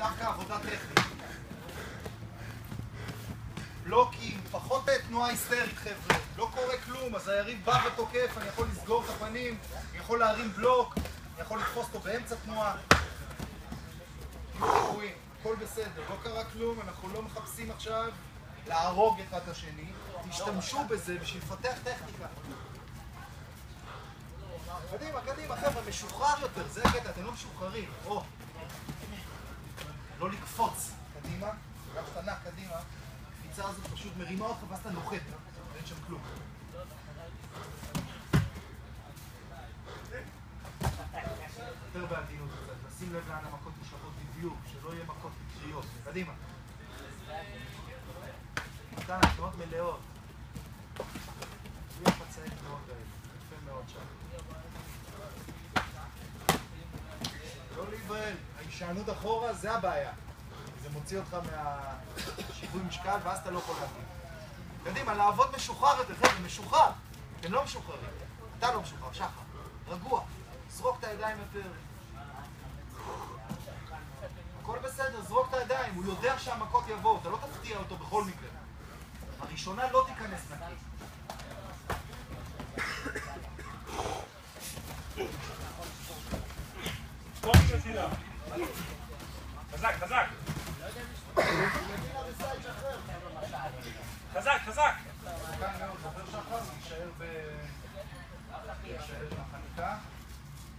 דווקא עבודה טכנית. בלוקים, פחות תנועה היסטרית חבר'ה, לא קורה כלום, אז היריב בא ותוקף, אני יכול לסגור את הפנים, אני יכול להרים בלוק, אני יכול לתפוס אותו באמצע תנועה. הכל בסדר, לא קרה כלום, אנחנו לא מחפשים עכשיו להרוג אחד את השני, תשתמשו בזה בשביל לפתח טכניקה. קדימה, קדימה, חבר'ה, משוחרר יותר, זה הקטע, אתם לא משוחררים, לא לקפוץ, קדימה, גם קטנה, קדימה. הקפיצה הזאת פשוט מרימה אותך ואז אתה נוחת, אין שם כלום. יותר בעדינות קצת, נשים לב לאן המכות נשלחות בדיוק, שלא יהיה מכות מקריות. קדימה. כאן, תנועות מלאות. בלי הפצעי תנועות האלה, יפה מאוד שם. לא להיבהל, ההישענות אחורה זה הבעיה. זה מוציא אותך מהשיווי משקל ואז אתה לא יכול להגיד. קדימה, לעבוד משוחרר יותר, חבר'ה, משוחרר. אתם לא משוחררים. אתה לא משוחרר, שחר. רגוע. זרוק את הידיים יותר. הכל בסדר, זרוק את הידיים. הוא יודע שהמכות יבואו, אתה לא תפתיע אותו בכל מקרה. הראשונה לא תיכנס נקי. חזק, חזק. חזק, חזק. כאן מאוד, זוכר שחר, יישאר בחניקה.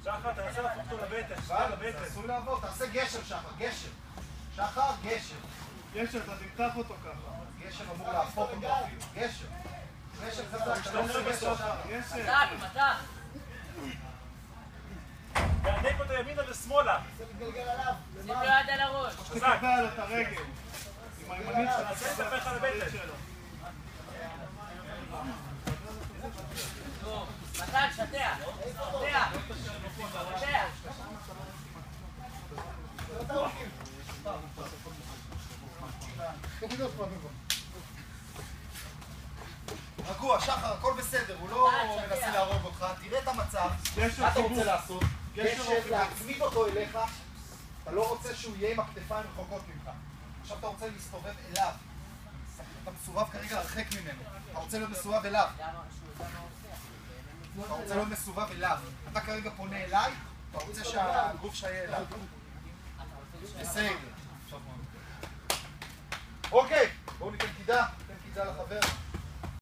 שחר, תנסה להפוך אותו לבטן. זה אסור לעבוד, תעשה גשר שחר, גשר. שחר, גשר. גשר, אתה תמתח אותו ככה. גשר אמור להפוך אותו אפילו. גשר. גשר חזק, אתה לא עושה גשר שחר. מתח, מתח. תענק אותו ימינה ושמאלה. זה מתגלגל עליו. שים לו יד על הראש. תקבל לו את הרגל. עם הימנית שלך. תעשה לספר לך לבטן. מתן, שטח. שטח. שטח. רגוע, שחר, הכל בסדר, הוא לא מנסה להרוג אותך, תראה את המצב, מה אתה רוצה לעשות? גשר, להצמיד אותו אליך, אתה לא רוצה שהוא יהיה עם הכתפיים רחוקות ממך. עכשיו אתה רוצה להסתובב אליו, אתה מסובב כרגע הרחק ממנו, אתה רוצה להיות מסובב אליו. אתה רוצה להיות מסובב אליו, אתה כרגע פונה אליי, אתה רוצה שהגוף שיהיה אליו. בסדר. אוקיי, בואו ניתן קידה, ניתן קידה לחבר.